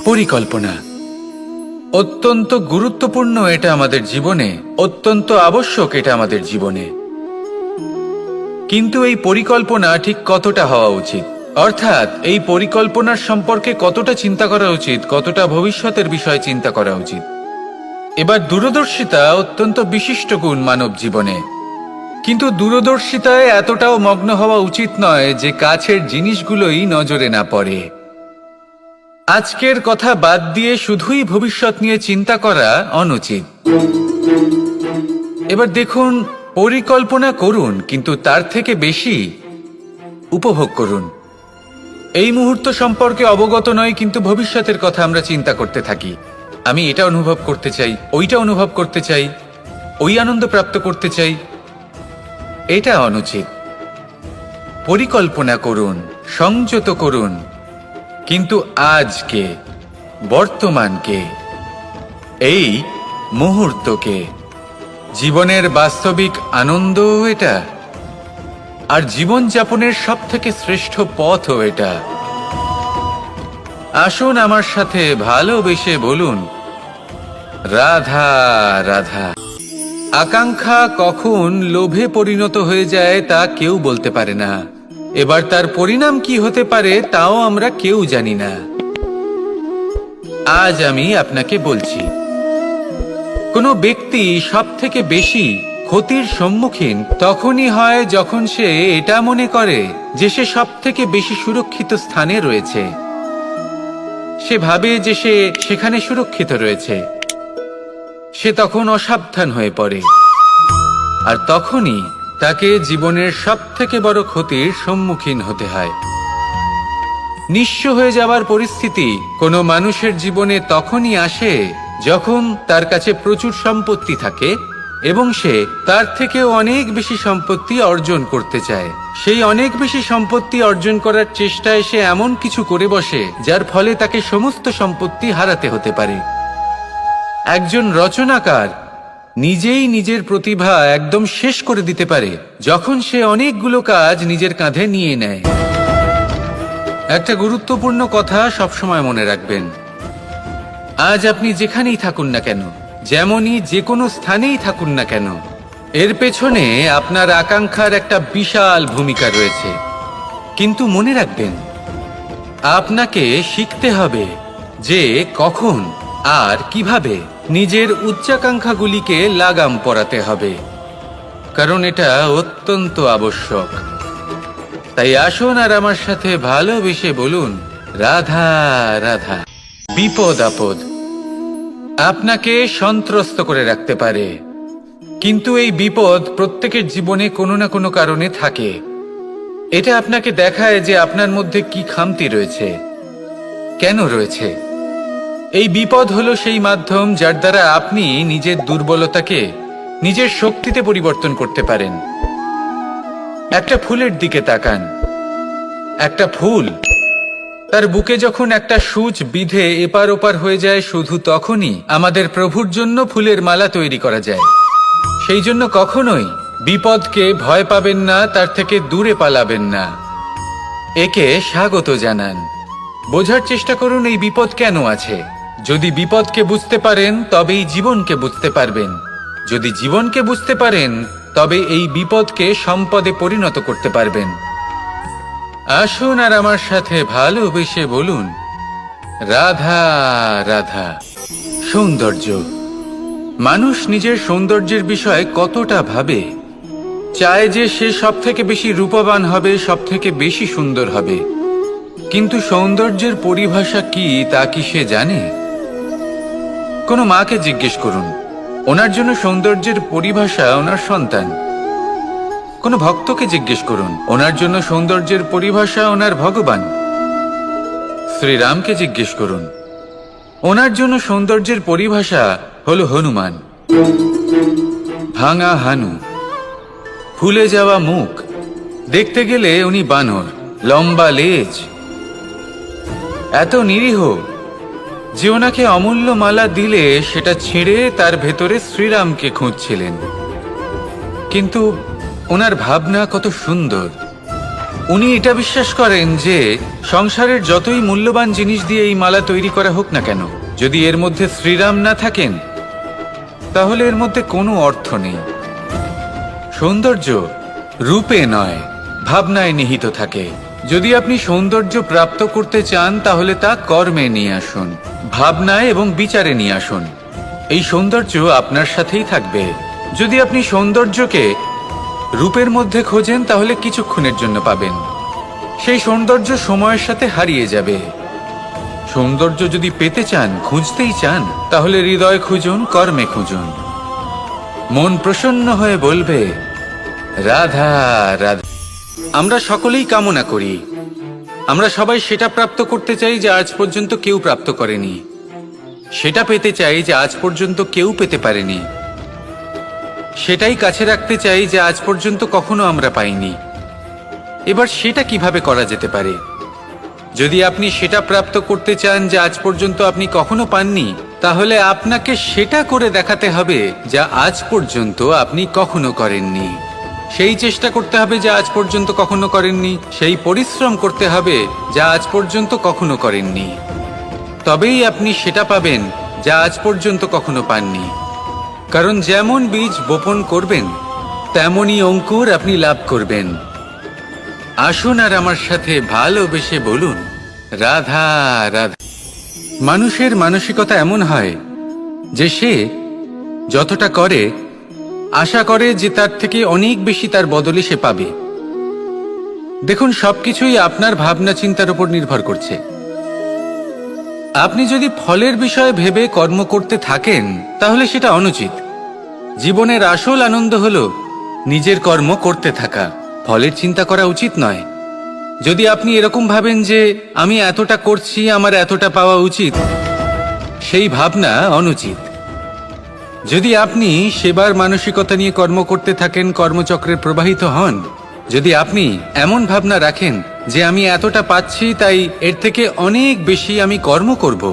পরিকল্পনা অত্যন্ত গুরুত্বপূর্ণ, এটা আমাদের জীবনে অত্যন্ত আবশ্যক, এটা আমাদের জীবনে। কিন্তু এই পরিকল্পনা ঠিক কতটা হওয়া উচিত, অর্থাৎ এই পরিকল্পনার সম্পর্কে কতটা চিন্তা করা উচিত, কতটা ভবিষ্যতের বিষয়ে চিন্তা করা উচিত। এবার দূরদর্শিতা অত্যন্ত বিশিষ্ট গুণ মানব জীবনে, কিন্তু দূরদর্শিতায় এতটাও মগ্ন হওয়া উচিত নয় যে কাছের জিনিসগুলোই নজরে না পড়ে। আজকের কথা বাদ দিয়ে শুধুই ভবিষ্যৎ নিয়ে চিন্তা করা অনুচিত। এবার দেখুন, পরিকল্পনা করুন, কিন্তু তার থেকে বেশি উপভোগ করুন। এই মুহূর্ত সম্পর্কে অবগত নয়, কিন্তু ভবিষ্যতের কথা আমরা চিন্তা করতে থাকি। আমি এটা অনুভব করতে চাই, ওইটা অনুভব করতে চাই, ওই আনন্দ প্রাপ্ত করতে চাই। এটা অনুচিত। পরিকল্পনা করুন, সংযত করুন, কিন্তু আজকে, বর্তমানকে, এই মুহূর্তকে, জীবনের বাস্তবিক আনন্দ এটা, আর জীবনযাপনের সবথেকে শ্রেষ্ঠ পথও এটা। আসুন আমার সাথে ভালোবেসে বলুন, রাধা রাধা। আকাঙ্ক্ষা কখন লোভে পরিণত হয়ে যায় তা কেউ বলতে পারে না। এবার তার পরিণাম কি হতে পারে তাও আমরা কেউ জানি না। আজ আমি আপনাকে বলছি, কোনো ব্যক্তি সবথেকে বেশি ক্ষতির সম্মুখীন তখনই হয় যখন সে এটা মনে করে যে সে সবথেকে বেশি সুরক্ষিত স্থানে রয়েছে। সে ভাবে যে সে সেখানে সুরক্ষিত রয়েছে। সে তখন অসাবধান হয়ে পড়ে, আর তখনই তাকে জীবনের সবথেকে বড় ক্ষতির সম্মুখীন হতে হয়। নিঃস্ব হয়ে যাওয়ার পরিস্থিতি কোনো মানুষের জীবনে তখনই আসে যখন তার কাছে প্রচুর সম্পত্তি থাকে এবং সে তার থেকেও অনেক বেশি সম্পত্তি অর্জন করতে চায়। সেই অনেক বেশি সম্পত্তি অর্জন করার চেষ্টায় সে এমন কিছু করে বসে যার ফলে তাকে সমস্ত সম্পত্তি হারাতে হতে পারে। একজন রচনাকার নিজেই নিজের প্রতিভা একদম শেষ করে দিতে পারে যখন সে অনেকগুলো কাজ নিজের কাঁধে নিয়ে নেয়। একটা গুরুত্বপূর্ণ কথা সবসময় মনে রাখবেন, আজ আপনি যেখানেই থাকুন না কেন, যেমনই যে কোনো স্থানেই থাকুন না কেন, এর পেছনে আপনার আকাঙ্ক্ষার একটা বিশাল ভূমিকা রয়েছে। কিন্তু মনে রাখবেন, আপনাকে শিখতে হবে যে কখন আর কিভাবে নিজের উচ্চাকাঙ্ক্ষাগুলিকে লাগাম পরাতে হবে, কারণ এটা অত্যন্ত আবশ্যক। তাই আসুন আর আমার সাথে ভালোবেসে বলুন, রাধা রাধা। বিপদ আপদ আপনাকে সন্ত্রস্ত করে রাখতে পারে, কিন্তু এই বিপদ প্রত্যেকের জীবনে কোনো না কোনো কারণে থাকে। এটা আপনাকে দেখায় যে আপনার মধ্যে কি খামতি রয়েছে, কেন রয়েছে। এই বিপদ হলো সেই মাধ্যম যার দ্বারা আপনি নিজের দুর্বলতাকে নিজের শক্তিতে পরিবর্তন করতে পারেন। একটা ফুলের দিকে তাকান। একটা ফুল, তার বুকে যখন একটা সূচ বিঁধে এপার ওপার হয়ে যায়, শুধু তখনই আমাদের প্রভুর জন্য ফুলের মালা তৈরি করা যায়। সেই জন্য কখনোই বিপদকে ভয় পাবেন না, তার থেকে দূরে পালাবেন না, একে স্বাগত জানান। বোঝার চেষ্টা করুন এই বিপদ কেন আছে। যদি বিপদকে বুঝতে পারেন তবেই জীবনকে বুঝতে পারবেন। যদি জীবনকে বুঝতে পারেন তবে এই বিপদকে সম্পদে পরিণত করতে পারবেন। আসুন আর আমার সাথে ভালোবেসে বলুন, রাধা রাধা। সৌন্দর্য। মানুষ নিজের সৌন্দর্যের বিষয়ে কতটা ভাবে, চায় যে সে সব থেকে বেশি রূপবান হবে, সব থেকে বেশি সুন্দর হবে। কিন্তু সৌন্দর্যের পরিভাষা কি তা কি সে জানে? কোনো মাকে জিজ্ঞেস করুন, ওনার জন্য সৌন্দর্যের পরিভাষা ওনার সন্তান। কোনো ভক্তকে জিজ্ঞেস করুন, ওনার জন্য সৌন্দর্যের পরিভাষা ওনার ভগবান। শ্রীরামকে জিজ্ঞেস করুন, ওনার জন্য সৌন্দর্যের পরিভাষা হলো হনুমান। ভাঙা হানু, ফুলে যাওয়া মুখ, দেখতে গেলে উনি বানর, লম্বা লেজ, এত নিরীহ যে ওনাকে অমূল্য মালা দিলে সেটা ছিঁড়ে তার ভেতরে শ্রীরামকে খুঁজছিলেন। কিন্তু ওনার ভাবনা কত সুন্দর, উনি এটা বিশ্বাস করেন যে সংসারের যতই মূল্যবান জিনিস দিয়ে এই মালা তৈরি করা হোক না কেন, যদি এর মধ্যে শ্রীরাম না থাকেন তাহলে এর মধ্যে কোনো অর্থ নেই। সৌন্দর্য রূপে নয়, ভাবনায় নিহিত থাকে। যদি আপনি সৌন্দর্য প্রাপ্ত করতে চান তাহলে তা কর্মে নিয়ে আসুন, ভাবনায় এবং বিচারে নিয়ে আসুন। এই সৌন্দর্য আপনার সাথেই থাকবে। যদি আপনি সৌন্দর্যকে রূপের মধ্যে খোঁজেন তাহলে কিছুক্ষণের জন্য পাবেন, সেই সৌন্দর্য সময়ের সাথে হারিয়ে যাবে। সৌন্দর্য যদি পেতে চান, খুঁজতেই চান, তাহলে হৃদয় খুঁজুন, কর্মে খুঁজুন। মন প্রসন্ন হয়ে বলবে রাধা রাধা। আমরা সকলেই কামনা করি, আমরা সবাই সেটা প্রাপ্ত করতে চাই যা আজ পর্যন্ত কেউ প্রাপ্ত করেনি, সেটা পেতে চাই যা আজ পর্যন্ত কেউ পেতে পারেনি, সেটাই কাছে রাখতে চাই যা আজ পর্যন্ত কখনো আমরা পাইনি। এবার সেটা কিভাবে করা যেতে পারে? যদি আপনি সেটা প্রাপ্ত করতে চান যা আজ পর্যন্ত আপনি কখনো পাননি, তাহলে আপনাকে সেটা করে দেখাতে হবে যা আজ পর্যন্ত আপনি কখনো করেননি। সেই চেষ্টা করতে হবে যা আজ পর্যন্ত কখনো করেননি, সেই পরিশ্রম করতে হবে যা আজ পর্যন্ত কখনো করেননি। তবেই আপনি সেটা পাবেন যা আজ পর্যন্ত কখনো পাননি। কারণ যেমন বীজ বপন করবেন তেমনই অঙ্কুর আপনি লাভ করবেন। আসুন আর আমার সাথে ভালোবেসে বলুন রাধা রাধা। মানুষের মানসিকতা এমন হয় যে সে যতটা করে আশা করে যে তার থেকে অনেক বেশি তার বদলে সে পাবে। দেখুন, সবকিছুই আপনার ভাবনা চিন্তার উপর নির্ভর করছে। আপনি যদি ফলের বিষয়ে ভেবে কর্ম করতে থাকেন তাহলে সেটা অনুচিত। জীবনের আসল আনন্দ হলো নিজের কর্ম করতে থাকা, ফলের চিন্তা করা উচিত নয়। যদি আপনি এরকম ভাবেন যে আমি এতটা করছি, আমার এতটা পাওয়া উচিত, সেই ভাবনা অনুচিত। যদি আপনি সেবার মানসিকতা নিয়ে কর্ম করতে থাকেন, কর্মচক্রে প্রবাহিত হন, যদি আপনি এমন ভাবনা রাখেন যে আমি এতটা পাচ্ছি তাই এর থেকে অনেক বেশি আমি কর্ম করব,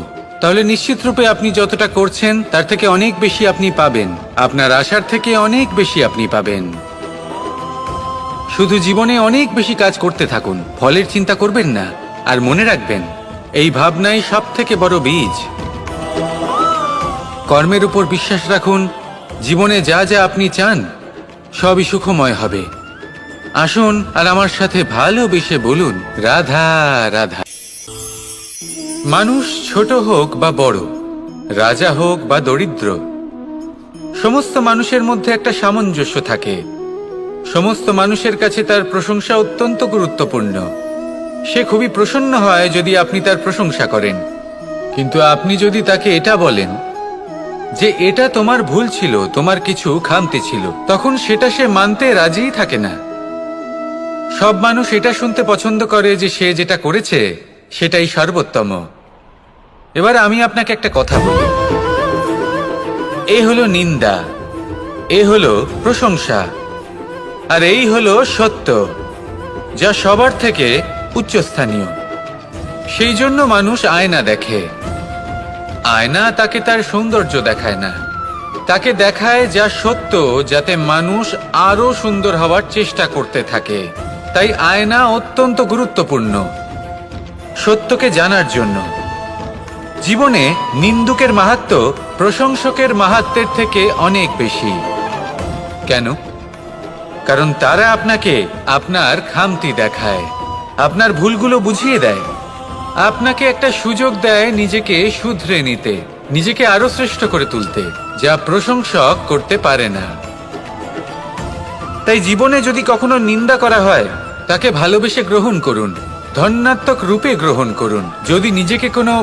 তাহলে নিশ্চিত রূপে আপনি যতটা করছেন তার থেকে অনেক বেশি আপনি পাবেন, আপনার আশার থেকে অনেক বেশি আপনি পাবেন। শুধু জীবনে অনেক বেশি কাজ করতে থাকুন, ফলের চিন্তা করবেন না। আর মনে রাখবেন, এই ভাবনাই সব থেকে বড় বীজ। কর্মের উপর বিশ্বাস রাখুন, জীবনে যা যা আপনি চান সবই সুখময় হবে। আসুন আর আমার সাথে ভালোবেসে বলুন রাধা রাধা। মানুষ ছোট হোক বা বড়, রাজা হোক বা দরিদ্র, সমস্ত মানুষের মধ্যে একটা সামঞ্জস্য থাকে। সমস্ত মানুষের কাছে তার প্রশংসা অত্যন্ত গুরুত্বপূর্ণ। সে খুবই প্রসন্ন হয় যদি আপনি তার প্রশংসা করেন, কিন্তু আপনি যদি তাকে এটা বলেন যে এটা তোমার ভুল ছিল, তোমার কিছু খামতি ছিল, তখন সেটা সে মানতে রাজিই থাকে না। সব মানুষ এটা শুনতে পছন্দ করে যে সে যেটা করেছে সেটাই সর্বোত্তম। এবার আমি আপনাকে একটা কথা বলি, এ হলো নিন্দা, এ হলো প্রশংসা, আর এই হলো সত্য, যা সবার থেকে উচ্চস্থানীয়। সেই জন্য মানুষ আয়না দেখে। আয়না তাকে তার সৌন্দর্য দেখায় না, তাকে দেখায় যা সত্য, যাতে মানুষ আরো সুন্দর হওয়ার চেষ্টা করতে থাকে। তাই আয়না অত্যন্ত গুরুত্বপূর্ণ সত্যকে জানার জন্য। জীবনে নিন্দুকের মাহাত্ম্য প্রশংসকের মাহাত্ম্যের থেকে অনেক বেশি। কেন? কারণ তারা আপনাকে আপনার খামতি দেখায়, আপনার ভুলগুলো বুঝিয়ে দেয়, আপনাকে একটা সুযোগ দেয় নিজেকে শুধরে নিতে, নিজেকে আরো শ্রেষ্ঠ করে তুলতে, যা প্রশংসক করতে পারে না। তাই জীবনে যদি কখনো নিন্দা করা হয় তাকে ভালোবেসে গ্রহণ করুন, ধন্যাত্মক রূপে গ্রহণ করুন। যদি নিজেকে কোনো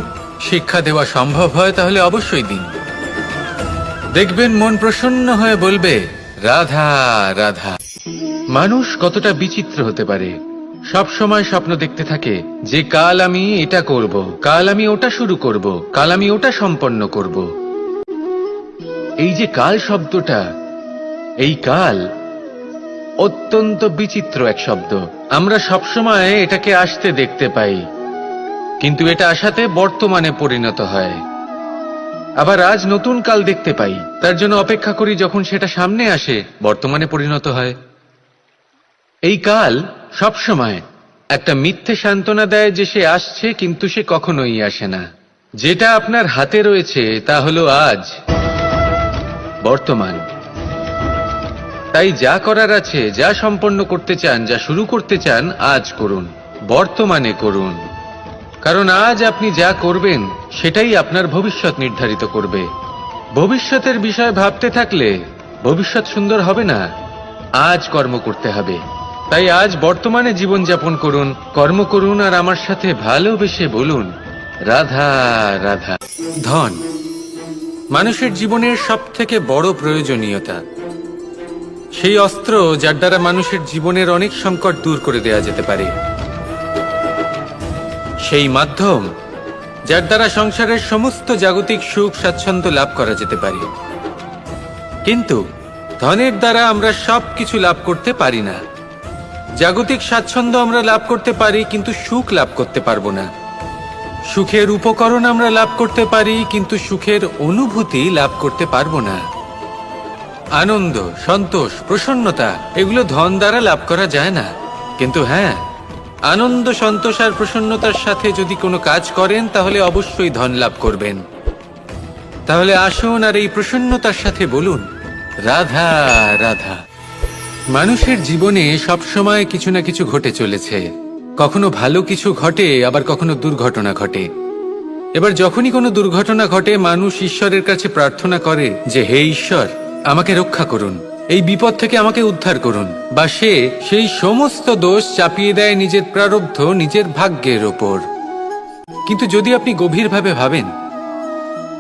শিক্ষা দেওয়া সম্ভব হয় তাহলে অবশ্যই দিন। দেখবেন মন প্রসন্ন হয়ে বলবে রাধা রাধা। মানুষ কতটা বিচিত্র হতে পারে। সব সময় স্বপ্ন দেখতে থাকে যে কাল আমি এটা করব, কাল আমি ওটা শুরু করব, কাল আমি ওটা সম্পন্ন করব। এই যে কাল শব্দটা, এই কাল অত্যন্ত বিচিত্র এক শব্দ। আমরা সবসময় এটাকে আসতে দেখতে পাই, কিন্তু এটা আসাতে বর্তমানে পরিণত হয়। আবার আজ নতুন কাল দেখতে পাই, তার জন্য অপেক্ষা করি, যখন সেটা সামনে আসে বর্তমানে পরিণত হয়। এই কাল সবসময় একটা মিথ্যে সান্ত্বনা দেয় যে সে আসছে, কিন্তু সে কখনোই আসে না। যেটা আপনার হাতে রয়েছে তা হলো আজ, বর্তমান। তাই যা করার আছে, যা সম্পন্ন করতে চান, যা শুরু করতে চান, আজ করুন, বর্তমানে করুন। কারণ আজ আপনি যা করবেন সেটাই আপনার ভবিষ্যৎ নির্ধারিত করবে। ভবিষ্যতের বিষয় ভাবতে থাকলে ভবিষ্যৎ সুন্দর হবে না। আজ কর্ম করতে হবে। তাই আজ বর্তমানে জীবনযাপন করুন, কর্ম করুন, আর আমার সাথে ভালোবেসে বলুন, রাধা রাধা। ধন মানুষের জীবনের সবথেকে বড় প্রয়োজনীয়তা, সেই অস্ত্র যার দ্বারা মানুষের জীবনের অনেক সংকট দূর করে দেওয়া যেতে পারে, সেই মাধ্যম যার দ্বারা সংসারের সমস্ত জাগতিক সুখ স্বাচ্ছন্দ্য লাভ করা যেতে পারে। কিন্তু ধনের দ্বারা আমরা সবকিছু লাভ করতে পারি না। জাগতিক স্বাচ্ছন্দ্য আমরা লাভ করতে পারি, কিন্তু সুখ লাভ করতে পারবো না। সুখের উপকরণ আমরা লাভ করতে পারি, কিন্তু সুখের অনুভূতি লাভ করতে পারবো না। আনন্দ, সন্তোষ, প্রসন্নতা এগুলো ধন দ্বারা লাভ করা যায় না। কিন্তু হ্যাঁ, আনন্দ, সন্তোষ আর প্রসন্নতার সাথে যদি কোনো কাজ করেন তাহলে অবশ্যই ধন লাভ করবেন। তাহলে আসুন আর এই প্রসন্নতার সাথে বলুন, রাধা রাধা। মানুষের জীবনে সবসময় কিছু না কিছু ঘটে চলেছে। কখনো ভালো কিছু ঘটে, আবার কখনো দুর্ঘটনা ঘটে। এবার যখনই কোনো দুর্ঘটনা ঘটে, মানুষ ঈশ্বরের কাছে প্রার্থনা করে যে, হে ঈশ্বর, আমাকে রক্ষা করুন, এই বিপদ থেকে আমাকে উদ্ধার করুন। বা সে সেই সমস্ত দোষ চাপিয়ে দেয় নিজের প্রারব্ধ, নিজের ভাগ্যের ওপর। কিন্তু যদি আপনি গভীরভাবে ভাবেন,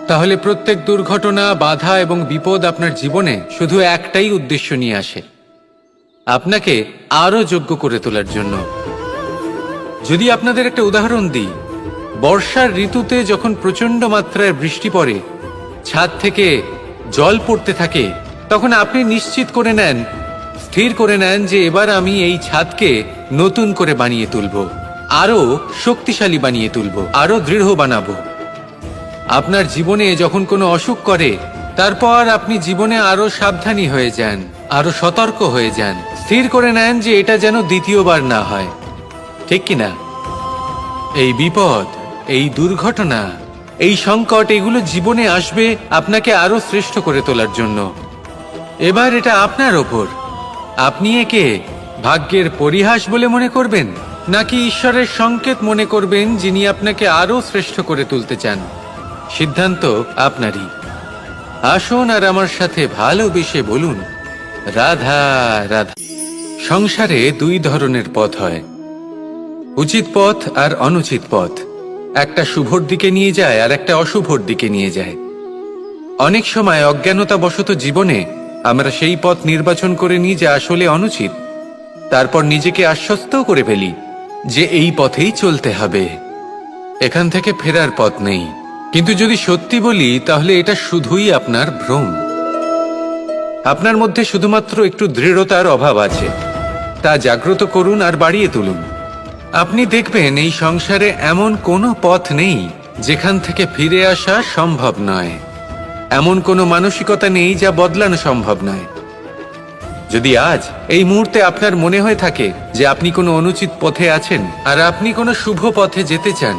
তাহলে প্রত্যেক দুর্ঘটনা, বাধা এবং বিপদ আপনার জীবনে শুধু একটাই উদ্দেশ্য নিয়ে আসে, আপনাকে আরো যোগ্য করে তোলার জন্য। যদি আপনাদের একটা উদাহরণ দিই, বর্ষার ঋতুতে যখন প্রচন্ড মাত্রায় বৃষ্টি পড়ে, ছাদ থেকে জল পড়তে থাকে, তখন আপনি নিশ্চিত করে নেন, স্থির করে নেন যে এবার আমি এই ছাদকে নতুন করে বানিয়ে তুলব, আরো শক্তিশালী বানিয়ে তুলব, আরো দৃঢ় বানাবো। আপনার জীবনে যখন কোনো অসুখ করে, তারপর আপনি জীবনে আরো সাবধানী হয়ে যান, আরো সতর্ক হয়ে যান, স্থির করে নেন যে এটা যেন দ্বিতীয়বার না হয়। ঠিক কিনা? এই বিপদ, এই দুর্ঘটনা, এই সংকট, এগুলো জীবনে আসবে আপনাকে আরো শ্রেষ্ঠ করে তোলার জন্য। এবার এটা আপনার ওপর। আপনি একে ভাগ্যের পরিহাস বলে মনে করবেন, নাকি ঈশ্বরের সংকেত মনে করবেন, যিনি আপনাকে আরো শ্রেষ্ঠ করে তুলতে চান। সিদ্ধান্ত আপনারই। আসুন আর আমার সাথে ভালোবেসে বলুন, রাধা রাধা। সংসারে দুই ধরনের পথ হয়, উচিত পথ আর অনুচিত পথ। একটা শুভর দিকে নিয়ে যায় আর একটা অশুভর দিকে নিয়ে যায়। অনেক সময় অজ্ঞানতাবশত জীবনে আমরা সেই পথ নির্বাচন করে নিই যা আসলে অনুচিত। তারপর নিজেকে আশ্বস্তও করে ফেলি যে এই পথেই চলতে হবে, এখান থেকে ফেরার পথ নেই। কিন্তু যদি সত্যি বলি, তাহলে এটা শুধুই আপনার ভ্রম। আপনার মধ্যে শুধুমাত্র একটু দৃঢ়তার অভাব আছে, তা জাগ্রত করুন আর বাড়িয়ে তুলুন। আপনি দেখবেন এই সংসারে এমন কোনো পথ নেই যেখান থেকে ফিরে আসা সম্ভব নয়। এমন কোনো মানসিকতা নেই যা বদলানো সম্ভব নয়। যদি আজ এই মুহূর্তে আপনার মনে হয়ে থাকে যে আপনি কোনো অনুচিত পথে আছেন আর আপনি কোনো শুভ পথে যেতে চান,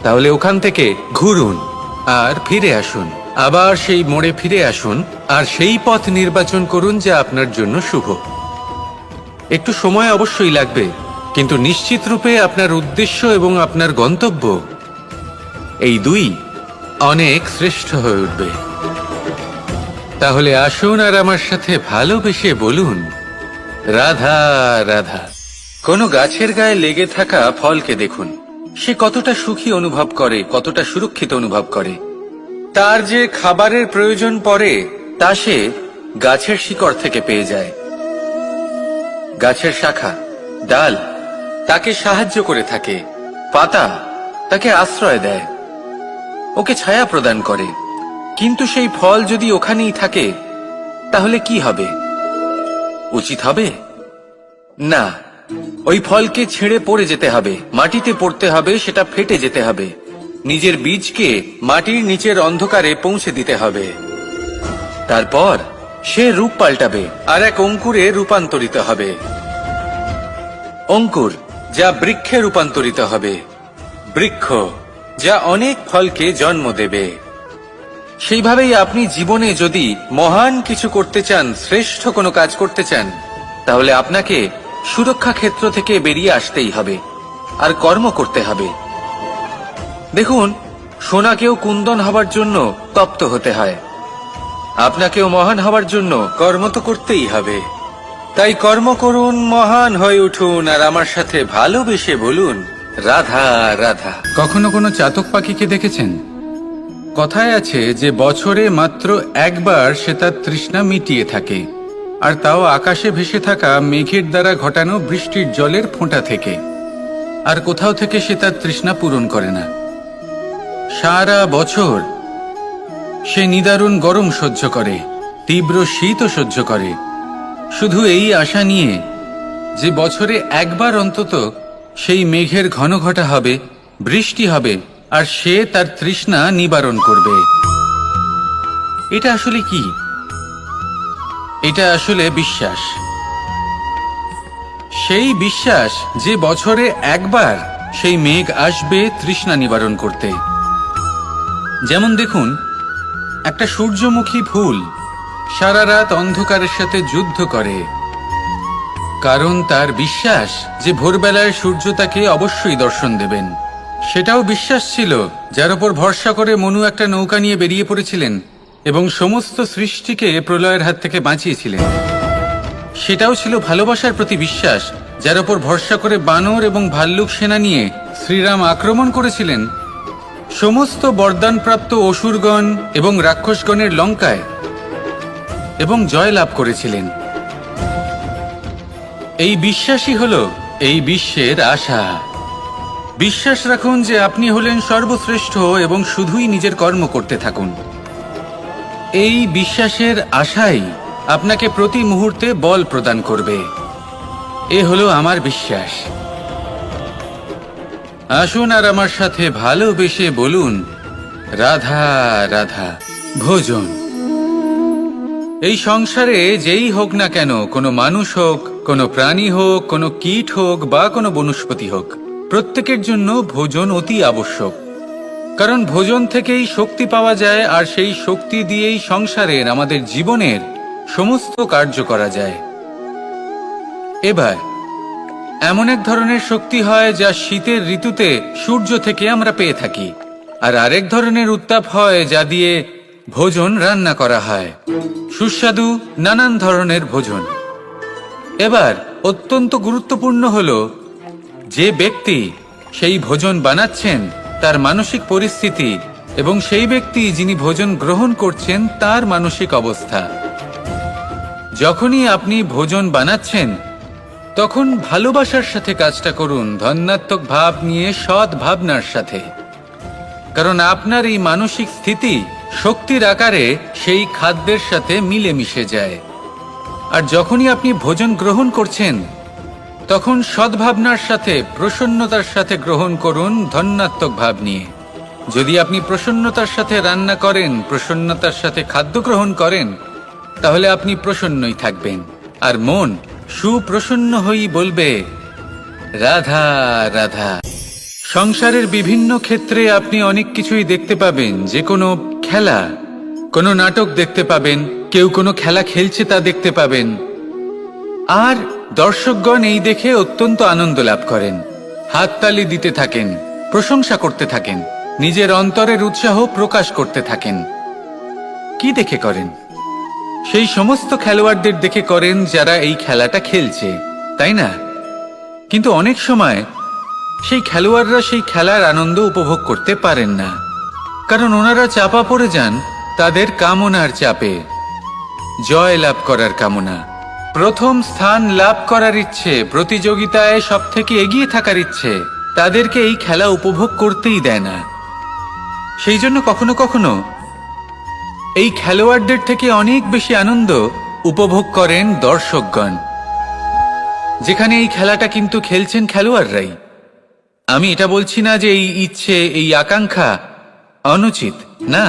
তাহলে ওখান থেকে ঘুরুন আর ফিরে আসুন, আবার সেই মোড়ে ফিরে আসুন আর সেই পথ নির্বাচন করুন যা আপনার জন্য শুভ। একটু সময় অবশ্যই লাগবে, কিন্তু নিশ্চিত রূপে আপনার উদ্দেশ্য এবং আপনার গন্তব্য এই দুই অনেক শ্রেষ্ঠ হয়ে উঠবে। তাহলে আসুন আর আমার সাথে ভালোবেসে বলুন, রাধা রাধা। কোনো গাছের গায়ে লেগে থাকা ফলকে দেখুন, সে কতটা সুখী অনুভব করে, কতটা সুরক্ষিত অনুভব করে। তার যে খাবারের প্রয়োজন পড়ে তা সে গাছের শিকড় থেকে পেয়ে যায়। গাছের শাখা, ডাল তাকে সাহায্য করে থাকে, পাতা তাকে আশ্রয় দেয়, ওকে ছায়া প্রদান করে। কিন্তু সেই ফল যদি ওখানেই থাকে, তাহলে কি হবে? উচিত হবে না। ওই ফলকে ছেড়ে পড়ে যেতে হবে, মাটিতে পড়তে হবে, সেটা ফেটে যেতে হবে, নিজের বীজকে মাটির নিচের অন্ধকারে পৌঁছে দিতে হবে। তারপর সে রূপ পাল্টাবে আর এক অঙ্কুরে রূপান্তরিত হবে। অঙ্কুর যা বৃক্ষে রূপান্তরিত হবে, বৃক্ষ যা অনেক ফলকে জন্ম দেবে। সেইভাবেই আপনি জীবনে যদি মহান কিছু করতে চান, শ্রেষ্ঠ কোনো কাজ করতে চান, তাহলে আপনাকে সুরক্ষা ক্ষেত্র থেকে বেরিয়ে আসতেই হবে আর কর্ম করতে হবে। দেখুন, সোনাকেও কুন্দন হবার জন্য তপ্ত হতে হয়, আপনাকেও মহান হবার জন্য কর্ম তো করতেই হবে। তাই কর্ম করুন, মহান হয়ে উঠুন, আর আমার সাথে ভালোবেসে বলুন, রাধা রাধা। কখনো কোনো চাতক পাখিকে দেখেছেন? কথায় আছে যে বছরে মাত্র একবার সে তার তৃষ্ণা মিটিয়ে থাকে, আর তাও আকাশে ভেসে থাকা মেঘের দ্বারা ঘটানো বৃষ্টির জলের ফোঁটা থেকে। আর কোথাও থেকে সে তার তৃষ্ণা পূরণ করে না। সারা বছর সে নিদারুণ গরম সহ্য করে, তীব্র শীতও সহ্য করে, শুধু এই আশা নিয়ে যে বছরে একবার অন্তত সেই মেঘের ঘন ঘটা হবে, বৃষ্টি হবে, আর সে তার তৃষ্ণা নিবারণ করবে। এটা আসলে কি? এটা আসলে বিশ্বাস। সেই বিশ্বাস যে বছরে একবার সেই মেঘ আসবে তৃষ্ণা নিবারণ করতে। যেমন দেখুন, একটা সূর্যমুখী ফুল সারা রাত অন্ধকারের সাথে যুদ্ধ করে, কারণ তার বিশ্বাস যে ভোরবেলায় সূর্য তাকে অবশ্যই দর্শন দেবেন। সেটাও বিশ্বাস ছিল যার উপর ভরসা করে মনু একটা নৌকা নিয়ে বেরিয়ে পড়েছিলেন এবং সমস্ত সৃষ্টিকে প্রলয়ের হাত থেকে বাঁচিয়েছিলেন। সেটাও ছিল ভালোবাসার প্রতি বিশ্বাস, যার উপর ভরসা করে বানর এবং ভাল্লুক সেনা নিয়ে শ্রীরাম আক্রমণ করেছিলেন সমস্ত বরদানপ্রাপ্ত অসুরগণ এবং রাক্ষসগণের লঙ্কায় এবং জয় লাভ করেছিলেন। এই বিশ্বাসই হল এই বিশ্বের আশা। বিশ্বাস রাখুন যে আপনি হলেন সর্বশ্রেষ্ঠ এবং শুধুই নিজের কর্ম করতে থাকুন। এই বিশ্বাসের আশাই আপনাকে প্রতি মুহূর্তে বল প্রদান করবে। এ হলো আমার বিশ্বাস। আসুন আর আমার সাথে ভালোবেসে বলুন, রাধা রাধা। ভোজন। এই সংসারে যেই হোক না কেন, কোনো মানুষ হোক, কোনো প্রাণী হোক, কোনো কীট হোক বা কোনো বনস্পতি হোক, প্রত্যেকের জন্য ভোজন অতি আবশ্যক। কারণ ভোজন থেকেই শক্তি পাওয়া যায়, আর সেই শক্তি দিয়েই সংসারের, আমাদের জীবনের সমস্ত কার্য করা যায়। এবার এমন এক ধরনের শক্তি হয় যা শীতের ঋতুতে সূর্য থেকে আমরা পেয়ে থাকি, আর আরেক ধরনের উত্তাপ হয় যা দিয়ে ভোজন রান্না করা হয়, সুস্বাদু নানান ধরনের ভোজন। এবার অত্যন্ত গুরুত্বপূর্ণ হলো যে ব্যক্তি সেই ভোজন বানাচ্ছেন তার মানসিক পরিস্থিতি এবং সেই ব্যক্তি যিনি ভোজন গ্রহণ করছেন তার মানসিক অবস্থা। যখনই আপনি ভোজন বানাচ্ছেন তখন ভালোবাসার সাথে কাজটা করুন, ধন্যাত্মক ভাব নিয়ে, সৎ ভাবনার সাথে। কারণ আপনার এই মানসিক স্থিতি শক্তির আকারে সেই খাদ্যের সাথে মিলে মিশে যায়। আর যখনই আপনি ভোজন গ্রহণ করছেন তখন সদ্ভাবনার সাথে, প্রসন্নতার সাথে গ্রহণ করুন, ধন্যাত্মক ভাব নিয়ে। যদি আপনি প্রসন্নতার সাথে রান্না করেন, প্রসন্নতার সাথে খাদ্য গ্রহণ করেন, তাহলে আপনি প্রসন্নই থাকবেন, আর মন সুপ্রসন্ন হয়েই বলবে, রাধা রাধা। সংসারের বিভিন্ন ক্ষেত্রে আপনি অনেক কিছুই দেখতে পাবেন। যে কোনো খেলা, কোনো নাটক দেখতে পাবেন, কেউ কোনো খেলা খেলছে তা দেখতে পাবেন, আর দর্শকগণ এই দেখে অত্যন্ত আনন্দ লাভ করেন, হাততালি দিতে থাকেন, প্রশংসা করতে থাকেন, নিজের অন্তরের উৎসাহ প্রকাশ করতে থাকেন। কি দেখে করেন? সেই সমস্ত খেলোয়াড়দের দেখে করেন যারা এই খেলাটা খেলছে, তাই না? কিন্তু অনেক সময় সেই খেলোয়াড়রা সেই খেলার আনন্দ উপভোগ করতে পারেন না, কারণ ওনারা চাপা পড়ে যান তাদের কামনার চাপে। জয় লাভ করার কামনা, প্রথম স্থান লাভ করার ইচ্ছে, প্রতিযোগিতায় সব থেকে এগিয়ে থাকার ইচ্ছে তাদেরকে এই খেলা উপভোগ করতেই দেয় না। সেই জন্য কখনো কখনো এই খেলোয়াড়দের থেকে অনেক বেশি আনন্দ উপভোগ করেন দর্শকগণ, যেখানে এই খেলাটা কিন্তু খেলছেন খেলোয়াড়রাই। আমি এটা বলছি না যে এই ইচ্ছে, এই আকাঙ্ক্ষা অনুচিত না,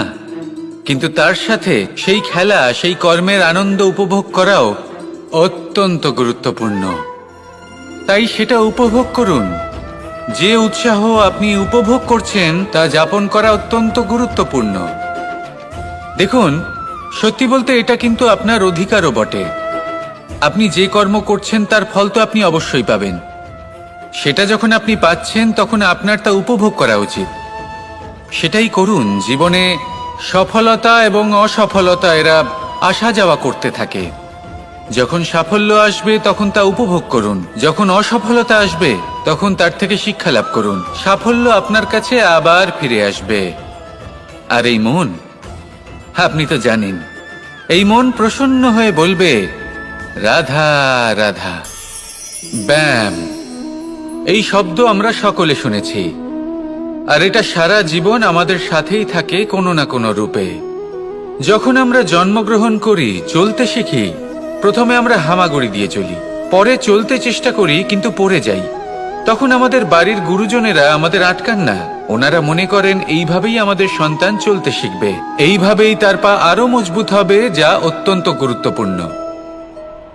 কিন্তু তার সাথে সেই খেলা, সেই কর্মের আনন্দ উপভোগ করাও অত্যন্ত গুরুত্বপূর্ণ। তাই সেটা উপভোগ করুন। যে উৎসাহ আপনি উপভোগ করছেন তা যাপন করা অত্যন্ত গুরুত্বপূর্ণ। দেখুন, সত্যি বলতে এটা কিন্তু আপনার অধিকারও বটে। আপনি যে কর্ম করছেন তার ফল তো আপনি অবশ্যই পাবেন। সেটা যখন আপনি পাচ্ছেন তখন আপনার তা উপভোগ করা উচিত। সেটাই করুন। জীবনে সফলতা এবং অসফলতা এরা আসা যাওয়া করতে থাকে। যখন সাফল্য আসবে তখন তা উপভোগ করুন, যখন অসফলতা আসবে তখন তার থেকে শিক্ষা লাভ করুন। সাফল্য আপনার কাছে আবার ফিরে আসবে। আর এই মন, আপনি তো জানেন, এই মন প্রসন্ন হয়ে বলবে রাধা রাধা। ব্যায়াম, এই শব্দ আমরা সকলে শুনেছি, আর এটা সারা জীবন আমাদের সাথেই থাকে কোনো না কোনো রূপে। যখন আমরা জন্মগ্রহণ করি, চলতে শিখি, প্রথমে আমরা হামাগুড়ি দিয়ে চলি, পরে চলতে চেষ্টা করি কিন্তু পড়ে যাই। তখন আমাদের বাড়ির গুরুজনেরা আমাদের আটকান না। ওনারা মনে করেন এইভাবেই আমাদের সন্তান চলতে শিখবে, এইভাবেই তার পা আরো মজবুত হবে, যা অত্যন্ত গুরুত্বপূর্ণ।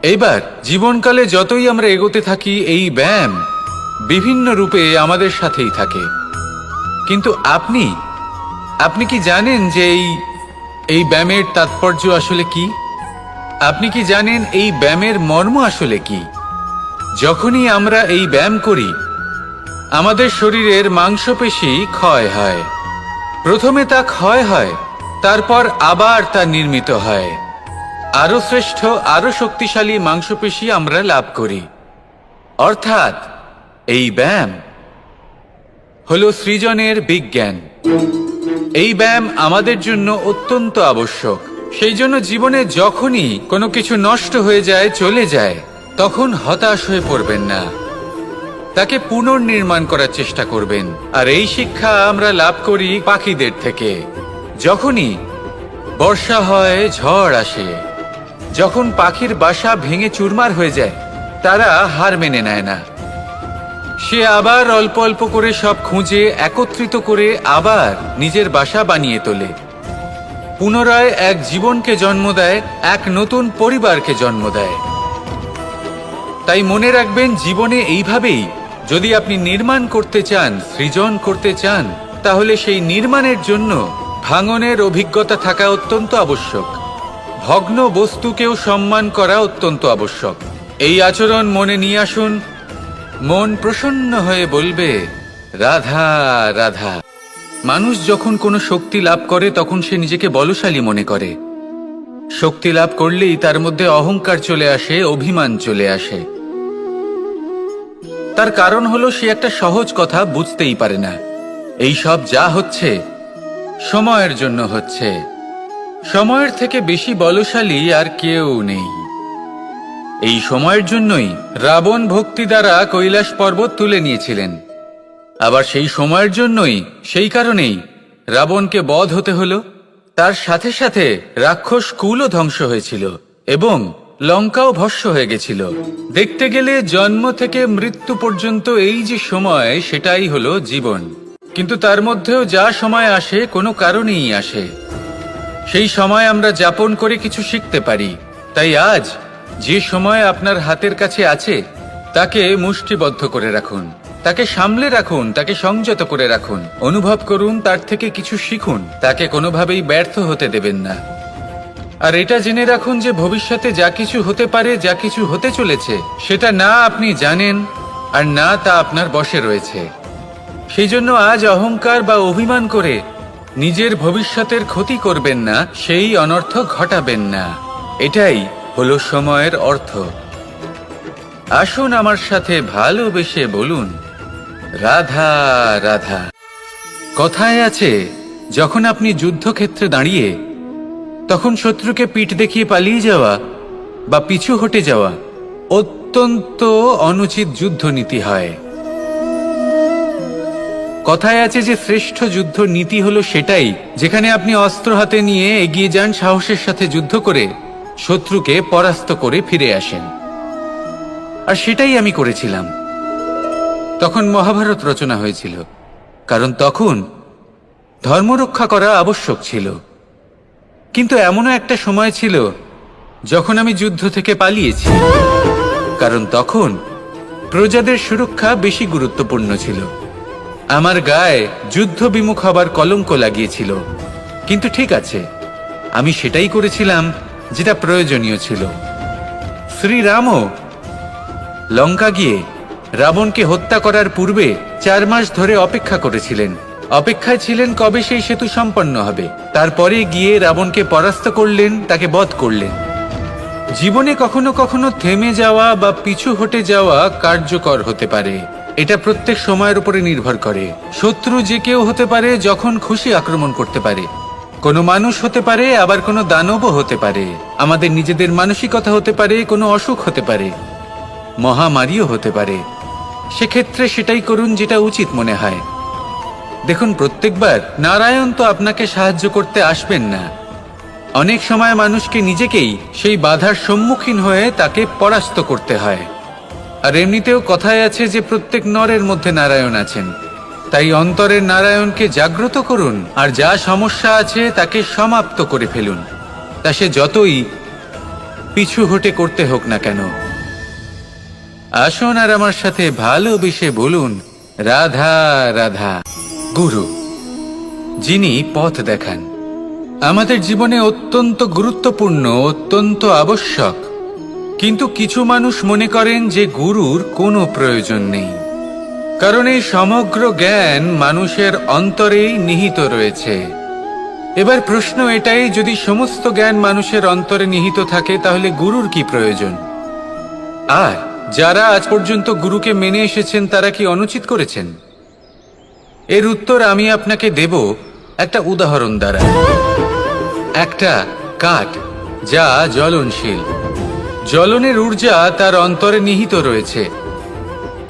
এইবার জীবনকালে যতই আমরা এগোতে থাকি, এই ব্যায়াম বিভিন্ন রূপে আমাদের সাথেই থাকে। কিন্তু আপনি কি জানেন যে এই ব্যায়ামের তাৎপর্য আসলে কি? আপনি কি জানেন এই ব্যায়ামের মর্ম আসলে কি? যখনই আমরা এই ব্যায়াম করি, আমাদের শরীরের মাংসপেশি ক্ষয় হয়। প্রথমে তা ক্ষয় হয়, তারপর আবার তা নির্মিত হয়। আরো শ্রেষ্ঠ, আরো শক্তিশালী মাংসপেশি আমরা লাভ করি। অর্থাৎ এই ব্যায়াম হলো সৃজনের বিজ্ঞান। এই ব্যায়াম আমাদের জন্য অত্যন্ত আবশ্যক। সেই জন্য জীবনে যখনই কোনো কিছু নষ্ট হয়ে যায়, চলে যায়, তখন হতাশ হয়ে পড়বেন না, তাকে পুনর্নির্মাণ করার চেষ্টা করবেন। আর এই শিক্ষা আমরা লাভ করি পাখিদের থেকে। যখনই বর্ষা হয়, ঝড় আসে, যখন পাখির বাসা ভেঙে চুরমার হয়ে যায়, তারা হার মেনে নেয় না। সে আবার অল্প অল্প করে সব খুঁজে একত্রিত করে আবার নিজের বাসা বানিয়ে তোলে। পুনরায় এক জীবনকে জন্ম দেয়, এক নতুন পরিবারকে জন্ম দেয়। তাই মনে রাখবেন, জীবনে এইভাবেই যদি আপনি নির্মাণ করতে চান, সৃজন করতে চান, তাহলে সেই নির্মাণের জন্য ভাঙনের অভিজ্ঞতা থাকা অত্যন্ত আবশ্যক। ভগ্ন বস্তুকেও সম্মান করা অত্যন্ত আবশ্যক। এই আচরণ মনে নিয়ে আসুন। মন প্রসন্ন হয়ে বলবে রাধা রাধা। মানুষ যখন কোনো শক্তি লাভ করে তখন সে নিজেকে বলশালী মনে করে। শক্তি লাভ করলেই তার মধ্যে অহংকার চলে আসে, অভিমান চলে আসে। তার কারণ হলো সে একটা সহজ কথা বুঝতেই পারে না। এই সব যা হচ্ছে সময়ের জন্য হচ্ছে। সময়ের থেকে বেশি বলশালী আর কেউ নেই। এই সময়ের জন্যই রাবণ ভক্তি দ্বারা কৈলাস পর্বত তুলে নিয়েছিলেন। আবার সেই সময়ের জন্যই, সেই কারণেই রাবণকে বধ হতে হলো। তার সাথে সাথে রাক্ষস কুলও ধ্বংস হয়েছিল এবং লঙ্কাও ভস্ম হয়ে গেছিল। দেখতে গেলে জন্ম থেকে মৃত্যু পর্যন্ত এই যে সময়, সেটাই হলো জীবন। কিন্তু তার মধ্যেও যা সময় আসে কোনো কারণেই আসে। সেই সময় আমরা যাপন করে কিছু শিখতে পারি। তাই আজ যে সময় আপনার হাতের কাছে আছে, তাকে মুষ্টিবদ্ধ করে রাখুন, তাকে সামলে রাখুন, তাকে সংযত করে রাখুন। অনুভব করুন, তার থেকে কিছু শিখুন, তাকে কোনোভাবেই ব্যর্থ হতে দেবেন না। আর এটা জেনে রাখুন যে ভবিষ্যতে যা কিছু হতে পারে, যা কিছু হতে চলেছে, সেটা না আপনি জানেন আর না তা আপনার বশে রয়েছে। সেই জন্য আজ অহংকার বা অভিমান করে নিজের ভবিষ্যতের ক্ষতি করবেন না, সেই অনর্থ ঘটাবেন না। এটাই হলো সময়ের অর্থ। আসুন আমার সাথে ভালোবেসে বলুন রাধা রাধা। কথায় আছে, যখন আপনি যুদ্ধক্ষেত্রে দাঁড়িয়ে তখন শত্রুকে পিঠ দেখিয়ে পালিয়ে যাওয়া বা পিছু হটে যাওয়া অত্যন্ত অনুচিত যুদ্ধনীতি হয়। কথায় আছে যে শ্রেষ্ঠ যুদ্ধ নীতি হলো সেটাই যেখানে আপনি অস্ত্র হাতে নিয়ে এগিয়ে যান, সাহসের সাথে যুদ্ধ করে শত্রুকে পরাস্ত করে ফিরে আসেন। আর সেটাই আমি করেছিলাম। তখন মহাভারত রচনা হয়েছিল, কারণ তখন ধর্ম রক্ষা করা আবশ্যক ছিল। কিন্তু এমনও একটা সময় ছিল যখন আমি যুদ্ধ থেকে পালিয়েছি, কারণ তখন প্রজাদের সুরক্ষা বেশি গুরুত্বপূর্ণ ছিল। আমার গায়ে যুদ্ধ বিমুখ হবার কলঙ্ক লাগিয়েছিল, কিন্তু ঠিক আছে, আমি সেটাই করেছিলাম যেটা প্রয়োজনীয় ছিল। শ্রীরামও লঙ্কা গিয়ে রাবণকে হত্যা করার পূর্বে 4 মাস ধরে অপেক্ষা করেছিলেন। অপেক্ষায় ছিলেন কবে সেই সেতু সম্পন্ন হবে। তারপরে গিয়ে রাবণকে পরাস্ত করলেন, তাকে বধ করলেন। জীবনে কখনো কখনো থেমে যাওয়া বা পিছু হটে যাওয়া কার্যকর হতে পারে। এটা প্রত্যেক সময়ের উপরে নির্ভর করে। শত্রু যে কেউ হতে পারে, যখন খুশি আক্রমণ করতে পারে। কোনো মানুষ হতে পারে, আবার কোনো দানবও হতে পারে। আমাদের নিজেদের মানসিকতা হতে পারে, কোনো অসুখ হতে পারে, মহামারীও হতে পারে। সেক্ষেত্রে সেটাই করুন যেটা উচিত মনে হয়। দেখুন, প্রত্যেকবার নারায়ণ তো আপনাকে সাহায্য করতে আসবেন না। অনেক সময় মানুষকে নিজেকেই সেই বাধার সম্মুখীন হয়ে তাকে পরাস্ত করতে হয়। আর এমনিতেও কথায় আছে যে প্রত্যেক নরের মধ্যে নারায়ণ আছেন। তাই অন্তরের নারায়ণকে জাগ্রত করুন, আর যা সমস্যা আছে তাকে সমাপ্ত করে ফেলুন, তা সে যতই পিছু হটে করতে হোক না কেন। আসুন আর আমার সাথে ভালোবেসে বলুন, রাধা রাধা। গুরু, যিনি পথ দেখান, আমাদের জীবনে অত্যন্ত গুরুত্বপূর্ণ, অত্যন্ত আবশ্যক। কিন্তু কিছু মানুষ মনে করেন যে গুরুর কোনো প্রয়োজন নেই, কারণ এই সমগ্র জ্ঞান মানুষের অন্তরেই নিহিত রয়েছে। এবার প্রশ্ন এটাই, যদি সমস্ত জ্ঞান মানুষের অন্তরে নিহিত থাকে, তাহলে গুরুর কি প্রয়োজন? আর যারা আজ পর্যন্ত গুরুকে মেনে এসেছেন, তারা কি অনুচিত করেছেন? এর উত্তর আমি আপনাকে দেব একটা উদাহরণ দ্বারা। একটা কাঠ যা জ্বলনশীল, জ্বলনের ঊর্জা তার অন্তরে নিহিত রয়েছে,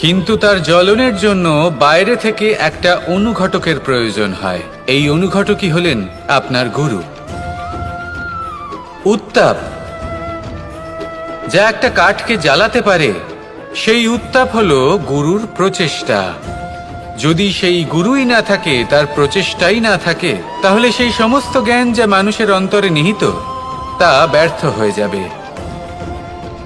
কিন্তু তার জ্বলনের জন্য বাইরে থেকে একটা অনুঘটকের প্রয়োজন হয়। এই অনুঘটকই হলেন আপনার গুরু। উত্তাপ যা একটা কাঠকে জ্বালাতে পারে, সেই উত্তাপ হলো গুরুর প্রচেষ্টা। যদি সেই গুরুই না থাকে, তার প্রচেষ্টাই না থাকে, তাহলে সেই সমস্ত জ্ঞান যা মানুষের অন্তরে নিহিত, তা ব্যর্থ হয়ে যাবে।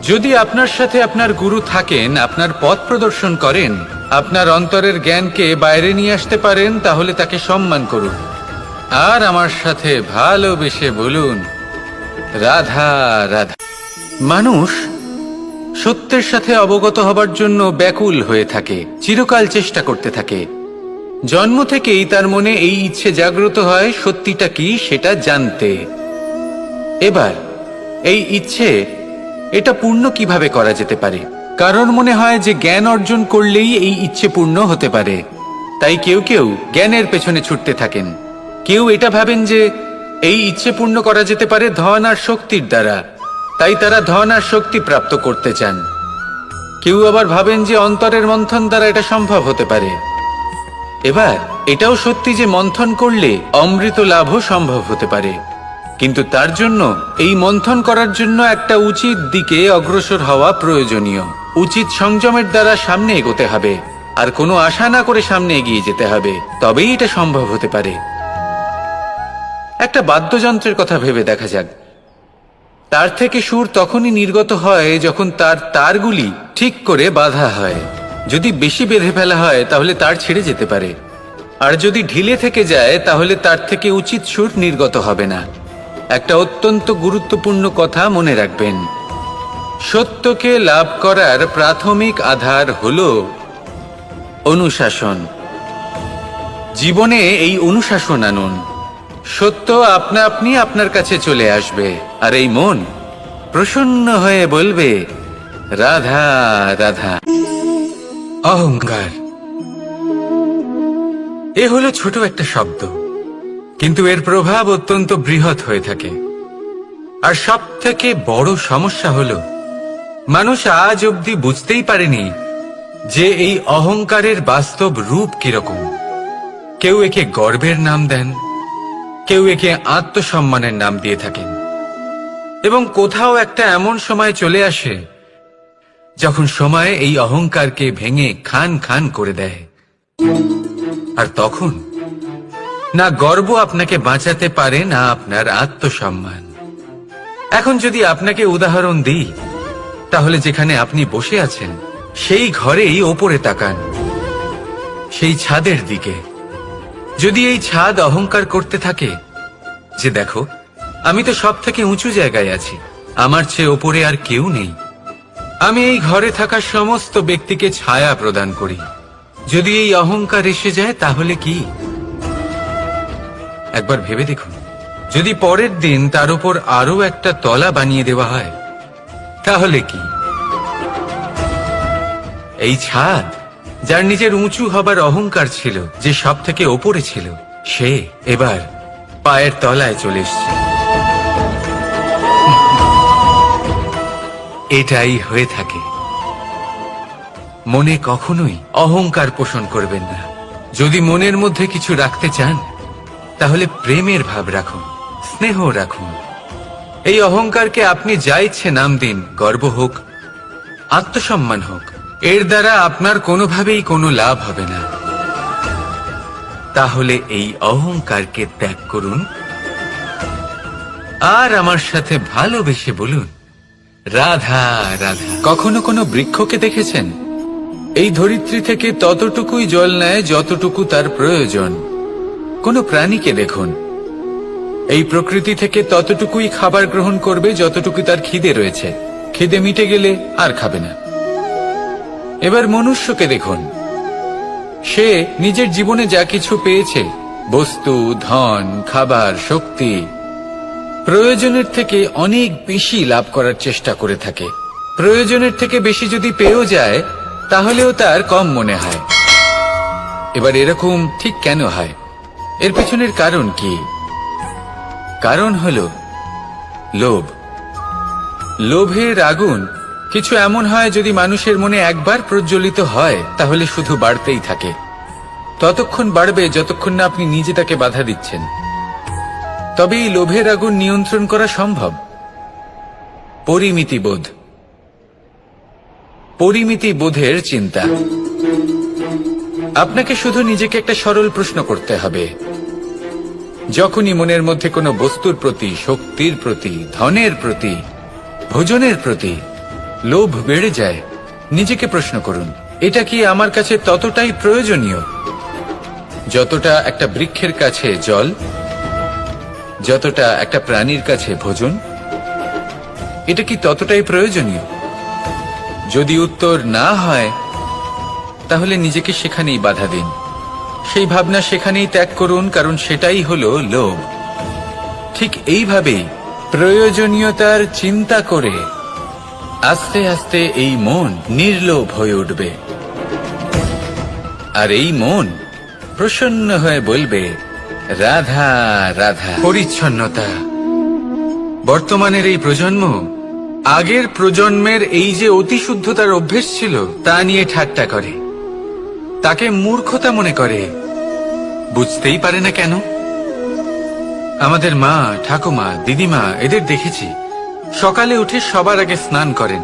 যদি আপনার সাথে আপনার গুরু থাকেন, আপনার পথ প্রদর্শন করেন, আপনার অন্তরের জ্ঞানকে বাইরে নিয়ে আসতে পারেন, তাহলে তাকে সম্মান করুন। আর আমার সাথে ভালোবেসে বলুন, রাধা রাধা। মানুষ সত্যের সাথে অবগত হবার জন্য ব্যাকুল হয়ে থাকে, চিরকাল চেষ্টা করতে থাকে। জন্ম থেকেই তার মনে এই ইচ্ছে জাগ্রত হয় সত্যিটা কি সেটা জানতে। এবার এই ইচ্ছে, এটা পূর্ণ কিভাবে করা যেতে পারে? কারণ মনে হয় যে জ্ঞান অর্জন করলেই এই ইচ্ছে পূর্ণ হতে পারে। তাই কেউ কেউ জ্ঞানের পেছনে ছুটতে থাকেন। কেউ এটা ভাবেন যে এই ইচ্ছে পূর্ণ করা যেতে পারে ধন আর শক্তির দ্বারা, তাই তারা ধন আর শক্তি প্রাপ্ত করতে চান। কেউ আবার ভাবেন যে অন্তরের মন্থন দ্বারা এটা সম্ভব হতে পারে। এবার এটাও সত্যি যে মন্থন করলে অমৃত লাভও সম্ভব হতে পারে, কিন্তু তার জন্য এই মন্থন করার জন্য একটা উচিত দিকে অগ্রসর হওয়া প্রয়োজনীয়। উচিত সংযমের দ্বারা সামনে এগোতে হবে, আর কোনো আশা না করে সামনে এগিয়ে যেতে হবে, তবেই এটা সম্ভব হতে পারে। একটা বাদ্যযন্ত্রের কথা ভেবে দেখা যাক। তার থেকে সুর তখনই নির্গত হয় যখন তার তারগুলি ঠিক করে বাঁধা হয়। যদি বেশি বেঁধে ফেলা হয়, তাহলে তার ছিঁড়ে যেতে পারে, আর যদি ঢিলে থেকে যায়, তাহলে তার থেকে উচিত সুর নির্গত হবে না। একটা অত্যন্ত গুরুত্বপূর্ণ কথা মনে রাখবেন, সত্যকে লাভ করার প্রাথমিক আধার হলো অনুশাসন। জীবনে এই অনুশাসন আনুন, সত্য আপনা আপনি আপনার কাছে চলে আসবে, আর এই মন প্রসন্ন হয়ে বলবে, রাধা রাধা। অহংকার এ হলো ছোট একটা শব্দ, কিন্তু এর প্রভাব অত্যন্ত বৃহৎ হয়ে থাকে। আর সব থেকে বড় সমস্যা হলো, মানুষ আজ অবধি বুঝতেই পারেনি যে এই অহংকারের বাস্তব রূপ কিরকম। কেউ একে গর্বের নাম দেন, কেউ একে আত্মসম্মানের নাম দিয়ে থাকেন, এবং কোথাও একটা এমন সময় চলে আসে যখন সময় এই অহংকারকে ভেঙে খান খান করে দেয়। আর তখন না গর্ব আপনাকে বাঁচাতে পারে, না আপনার আত্মসম্মান। এখন যদি আপনাকে উদাহরণ দিই, তাহলে যেখানে আপনি বসে আছেন সেই ঘরেই ওপরে তাকান, সেই ছাদের দিকে। যদি এই ছাদ অহংকার করতে থাকে যে দেখো আমি তো সব থেকে উঁচু জায়গায় আছি, আমার চেয়ে ওপরে আর কেউ নেই, আমি এই ঘরে থাকা সমস্ত ব্যক্তিকে ছায়া প্রদান করি, যদি এই অহংকার এসে যায় তাহলে কি? একবার ভেবে দেখুন, যদি পরের দিন তার উপর আরো একটা তলা বানিয়ে দেওয়া হয় তাহলে কি? এই ছাদ যার নিজের উঁচু হবার অহংকার ছিল, যে সব থেকে ওপরে ছিল, সে এবার পায়ের তলায় চলে এসছে। এটাই হয়ে থাকে। মনে কখনোই অহংকার পোষণ করবেন না। যদি মনের মধ্যে কিছু রাখতে চান তাহলে প্রেমের ভাব রাখুন, স্নেহ রাখুন। এই অহংকারকে আপনি যা ইচ্ছে নাম দিন, গর্ব হোক, আত্মসম্মান হোক, এর দ্বারা আপনার কোনোভাবেই কোনো লাভ হবে না। তাহলে এই অহংকারকে ত্যাগ করুন আর আমার সাথে ভালোবেসে বলুন, রাধা রাধা। কখনো কোনো বৃক্ষকে দেখেছেন? এই ধরিত্রী থেকে ততটুকুই জল নেয় যতটুকু তার প্রয়োজন। কোনো প্রাণীকে দেখুন, এই প্রকৃতি থেকে ততটুকুই খাবার গ্রহণ করবে যতটুকু তার খিদে রয়েছে, খিদে মিটে গেলে আর খাবে না। এবার মনুষ্যকে দেখুন, সে নিজের জীবনে যা কিছু পেয়েছে, বস্তু, ধন, খাবার, শক্তি, প্রয়োজনের থেকে অনেক বেশি লাভ করার চেষ্টা করে থাকে। প্রয়োজনের থেকে বেশি যদি পেয়েও যায় তাহলেও তার কম মনে হয়। এবার এরকম ঠিক কেন হয়? এর পেছনের কারণ কি? কারণ হলো লোভ। লোভের আগুন কিছু এমন হয়, যদি মানুষের মনে একবার প্রজ্বলিত হয় তাহলে শুধু বাড়তেই থাকে। ততক্ষণ বাড়বে যতক্ষণ না আপনি নিজে তাকে বাধা দিচ্ছেন। তবে এই লোভের আগুন নিয়ন্ত্রণ করা সম্ভব। পরিমিতিবোধ, পরিমিতিবোধের চিন্তা। আপনাকে শুধু নিজেকে একটা সরল প্রশ্ন করতে হবে। যখনই মনের মধ্যে কোনো বস্তুর প্রতি, শক্তির প্রতি, ধনের প্রতি, ভোজনের প্রতি লোভ বেড়ে যায়, নিজেকে প্রশ্ন করুন, এটা কি আমার কাছে ততটাই প্রয়োজনীয় যতটা একটা বৃক্ষের কাছে জল, যতটা একটা প্রাণীর কাছে ভোজন? এটা কি ততটাই প্রয়োজনীয়? যদি উত্তর না হয় তাহলে নিজেকে সেখানেই বাধা দিন, সেই ভাবনা সেখানেই ত্যাগ করুন, কারণ সেটাই হলো লোভ। ঠিক এইভাবেই প্রয়োজনীয়তার চিন্তা করে আস্তে আস্তে এই মন নির্লোভ হয়ে উঠবে, আর এই মন প্রসন্ন হয়ে বলবে, রাধা রাধা। পরিচ্ছন্নতা। বর্তমানের এই প্রজন্ম আগের প্রজন্মের এই যে অতি শুদ্ধতার অভ্যেস ছিল তা নিয়ে ঠাট্টা করে, তাকে মূর্খতা মনে করে। বুঝতেই পারে না কেন। আমাদের মা, ঠাকুমা, দিদিমা, এদের দেখেছি সকালে উঠে সবার আগে স্নান করেন।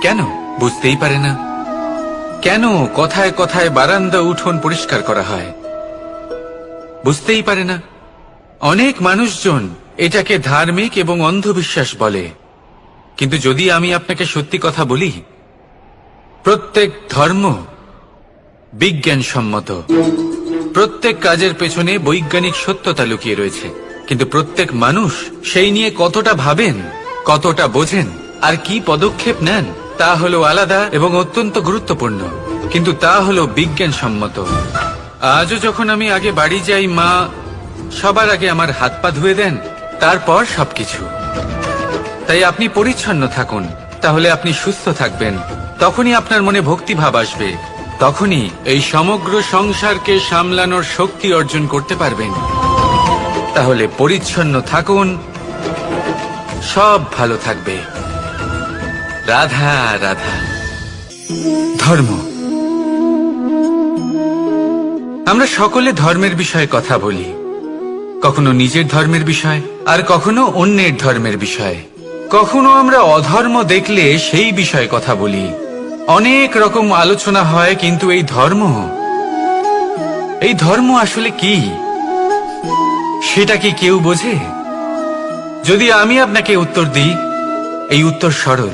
কেন? বুঝতেই পারে না। কেন কথায় কথায় বারান্দা, উঠোন পরিষ্কার করা হয়? বুঝতেই পারে না। অনেক মানুষজন এটাকে ধার্মিক এবং অন্ধবিশ্বাস বলে, কিন্তু যদি আমি আপনাকে সত্যি কথা বলি, প্রত্যেক ধর্ম বিজ্ঞানসম্মত। প্রত্যেক কাজের পেছনে বৈজ্ঞানিক সত্যতা লুকিয়ে রয়েছে, কিন্তু প্রত্যেক মানুষ সেই নিয়ে কতটা ভাবেন, কতটা বোঝেন আর কি পদক্ষেপ নেন তা হলো আলাদা এবং অত্যন্ত গুরুত্বপূর্ণ, কিন্তু তা হলো বিজ্ঞানসম্মত। আজও যখন আমি আগে বাড়ি যাই, মা সবার আগে আমার হাত পা ধুয়ে দেন, তারপর সবকিছু। তাই আপনি পরিচ্ছন্ন থাকুন, তাহলে আপনি সুস্থ থাকবেন। তখনই আপনার মনে ভক্তিভাব আসবে, তখনই এই সমগ্র সংসারকে সামলানোর শক্তি অর্জন করতে পারবেন। তাহলে পরিচ্ছন্ন থাকুন, সব ভালো থাকবে। রাধা রাধা। ধর্ম। আমরা সকলে ধর্মের বিষয়ে কথা বলি, কখনো নিজের ধর্মের বিষয় আর কখনো অন্যের ধর্মের বিষয়। কখনো আমরা অধর্ম দেখলে সেই বিষয়ে কথা বলি। অনেক রকম আলোচনা হয়, কিন্তু এই ধর্ম আসলে কি সেটা কি কেউ বোঝে? যদি আমি আপনাকে উত্তর দিই, এই উত্তর সরল।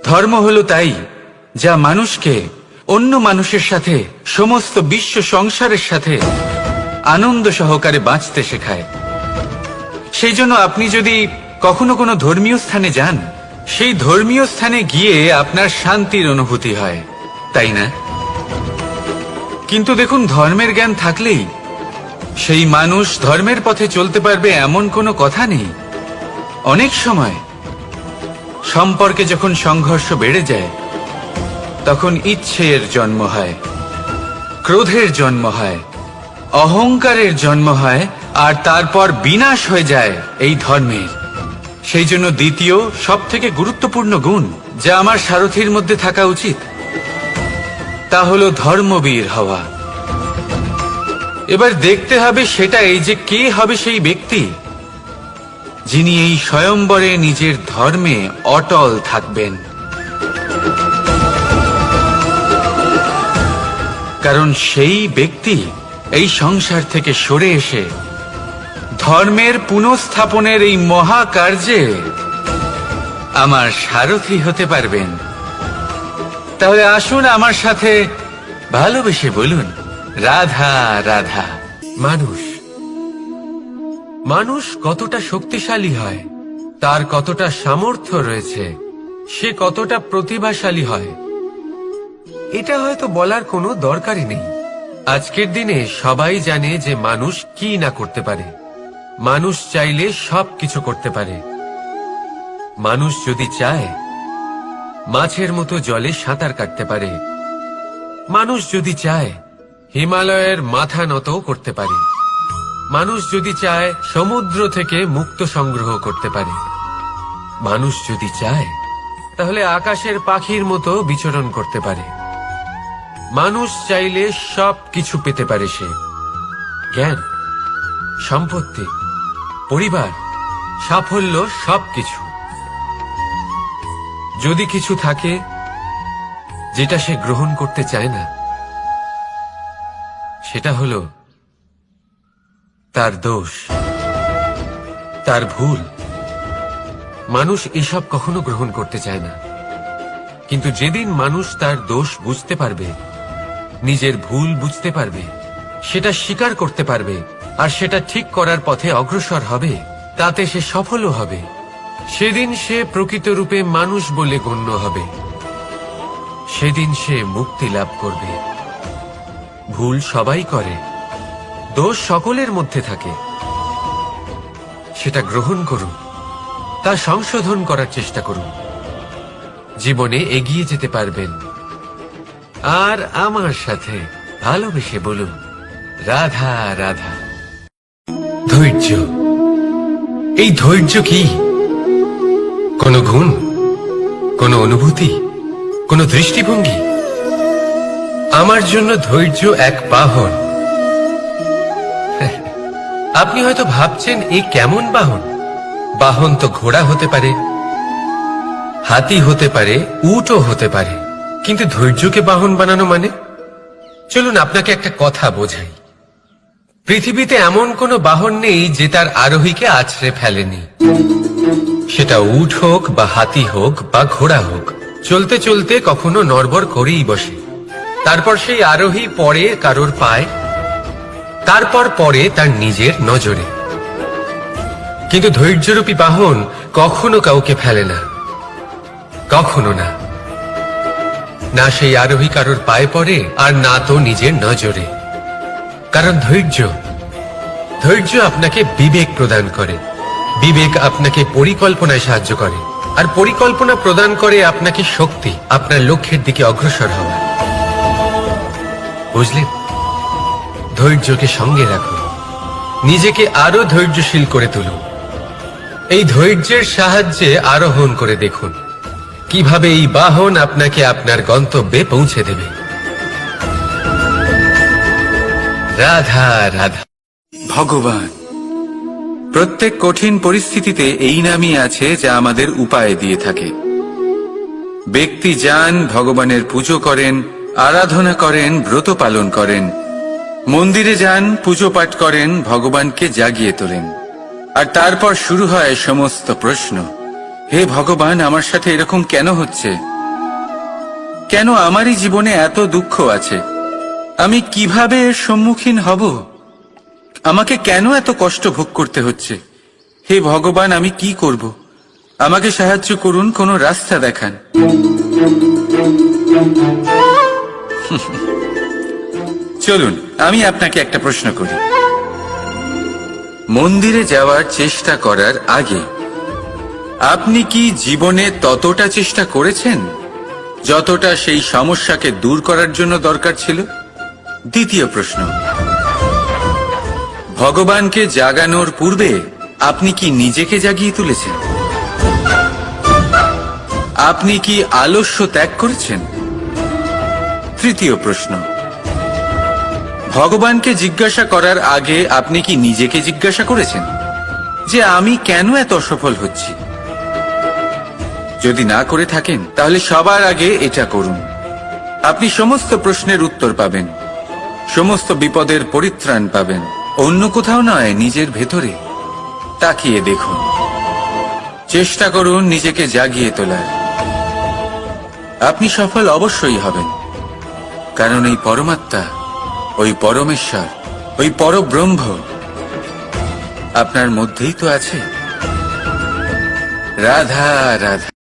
ধর্ম হলো তাই যা মানুষকে অন্য মানুষের সাথে, সমস্ত বিশ্ব সংসারের সাথে আনন্দ সহকারে বাঁচতে শেখায়। সেই জন্য আপনি যদি কখনো কোনো ধর্মীয় স্থানে যান, সেই ধর্মীয় স্থানে গিয়ে আপনার শান্তির অনুভূতি হয়, তাই না? কিন্তু দেখুন, ধর্মের জ্ঞান থাকলেই সেই মানুষ ধর্মের পথে চলতে পারবে এমন কোনো কথা নেই। অনেক সময় সম্পর্কে যখন সংঘর্ষ বেড়ে যায়, তখন ইচ্ছের জন্ম হয়, ক্রোধের জন্ম হয়, অহংকারের জন্ম হয়, আর তারপর বিনাশ হয়ে যায় এই ধর্মের। সেই জন্য দ্বিতীয় সবথেকে গুরুত্বপূর্ণ গুণ যা আমার সারথীর মধ্যে থাকা উচিত, তা হলো ধর্মবীর হওয়া। এবার দেখতে হবে সেটাই যে কে হবে সেই ব্যক্তি যিনি এই স্বয়ম্বরে নিজের ধর্মে অটল থাকবেন। কারণ সেই ব্যক্তি এই সংসার থেকে সরে এসে ধর্মের পুনঃস্থাপনের এই মহাকার্যে আমার সারথি হতে পারবেন। তাহলে আসুন আমার সাথে ভালোবেসে বলুন, রাধা রাধা। মানুষ কতটা শক্তিশালী হয়, তার কতটা সামর্থ্য রয়েছে, সে কতটা প্রতিভাশালী হয়, এটা হয়তো বলার কোনো দরকারই নেই। আজকের দিনে সবাই জানে যে মানুষ কি না করতে পারে। মানুষ চাইলে সবকিছু করতে পারে। মানুষ যদি চায় মাছের মতো জলে সাঁতার কাটতে পারে। মানুষ যদি চায় হিমালয়ের মাথা নতও করতে পারে। মানুষ যদি চায় সমুদ্র থেকে মুক্ত সংগ্রহ করতে পারে। মানুষ যদি চায় তাহলে আকাশের পাখির মতো বিচরণ করতে পারে। মানুষ চাইলে সব কিছু পেতে পারে। সে জ্ঞান, সম্পত্তি, পরিবার, সাফল্য, সবকিছু। যদি কিছু থাকে যেটা সে গ্রহণ করতে চায় না, সেটা হলো তার দোষ, তার ভুল। মানুষ এসব কখনো গ্রহণ করতে চায় না। কিন্তু যেদিন মানুষ তার দোষ বুঝতে পারবে, নিজের ভুল বুঝতে পারবে, সেটা স্বীকার করতে পারবে, আর সেটা ঠিক করার পথে অগ্রসর হবে, তাতে সে সফলও হবে, সেদিন সে প্রকৃত রূপে মানুষ বলে গণ্য হবে। সেদিন সে মুক্তি লাভ করবে। ভুল সবাই করে, দোষ সকলের মধ্যে থাকে। সেটা গ্রহণ করুন, তা সংশোধন করার চেষ্টা করুন। জীবনে এগিয়ে যেতে পারবেন। আর আমার সাথে ভালোবেসে বলুন, রাধা রাধা। ধৈর্য, এই ধৈর্য কি কোনো গুণ, কোনো অনুভূতি, কোনো দৃষ্টিভঙ্গি? আমার জন্য ধৈর্য এক বাহন। আপনি হয়তো ভাবছেন, এই কেমন বাহন? বাহন তো ঘোড়া হতে পারে, হাতি হতে পারে, উটও হতে পারে, কিন্তু ধৈর্যকে বাহন বানানো মানে? চলুন আপনাকে একটা কথা বোঝাই। পৃথিবীতে এমন কোনো বাহন নেই যে তার আরোহীকে আছড়ে ফেলেনি। সেটা উট হোক বা হাতি হোক বা ঘোড়া হোক, চলতে চলতে কখনো নড়বড় করেই বসে। তারপর সেই আরোহী পড়ে কারোর পায়, তারপর পড়ে তার নিজের নজরে। কিন্তু ধৈর্যরূপী বাহন কখনো কাউকে ফেলে না, কখনো না। না সেই আরোহী কারোর পায়ে পড়ে, আর না তো নিজের নজরে। কারণ ধৈর্য আপনাকে বিবেক প্রদান করে। বিবেক আপনাকে পরিকল্পনায় সাহায্য করে, আর পরিকল্পনা প্রদান করে আপনাকে শক্তি, আপনার লক্ষ্যের দিকে অগ্রসর হওয়া। বুঝলেন? ধৈর্যকে সঙ্গে রাখুন, নিজেকে আরো ধৈর্যশীল করে তুলুন। এই ধৈর্যের সাহায্যে আরোহণ করে দেখুন কিভাবে এই বাহন আপনাকে আপনার গন্তব্যে পৌঁছে দেবে। রাধা রাধা। ভগবান প্রত্যেক কঠিন পরিস্থিতিতে এই নামই আছে যা আমাদের উপায় দিয়ে থাকে। ব্যক্তি যান, ভগবানের পুজো করেন, আরাধনা করেন, ব্রত পালন করেন, মন্দিরে যান, পুজো পাঠ করেন, ভগবানকে জাগিয়ে তোলেন, আর তারপর শুরু হয় সমস্ত প্রশ্ন। হে ভগবান, আমার সাথে এরকম কেন হচ্ছে? কেন আমারই জীবনে এত দুঃখ আছে? আমি কিভাবে এর সম্মুখীন হব? আমাকে কেন এত কষ্ট ভোগ করতে হচ্ছে? হে ভগবান, আমি কি করব? আমাকে সাহায্য করুন, কোনো রাস্তা দেখান। চলুন আমি আপনাকে একটা প্রশ্ন করি। মন্দিরে যাওয়ার চেষ্টা করার আগে আপনি কি জীবনে ততটা চেষ্টা করেছেন যতটা সেই সমস্যাকে দূর করার জন্য দরকার ছিল? দ্বিতীয় প্রশ্ন, ভগবানকে জাগানোর পূর্বে আপনি কি নিজেকে জাগিয়ে তুলেছেন? আপনি কি আলস্য ত্যাগ করেছেন? তৃতীয় প্রশ্ন, ভগবানকে জিজ্ঞাসা করার আগে আপনি কি নিজেকে জিজ্ঞাসা করেছেন যে আমি কেন এত অসফল হচ্ছি? যদি না করে থাকেন তাহলে সবার আগে এটা করুন। আপনি সমস্ত প্রশ্নের উত্তর পাবেন, সমস্ত বিপদের পরিত্রাণ পাবেন। অন্য কোথাও নয়, নিজের ভেতরে তাকিয়ে দেখুন। চেষ্টা করুন নিজেকে জাগিয়ে তোলার। আপনি সফল অবশ্যই হবেন, কারণ এই পরমাত্মা, ওই পরমেশ্বর, ওই পরব্রহ্ম আপনার মধ্যেই তো আছে। রাধা রাধা।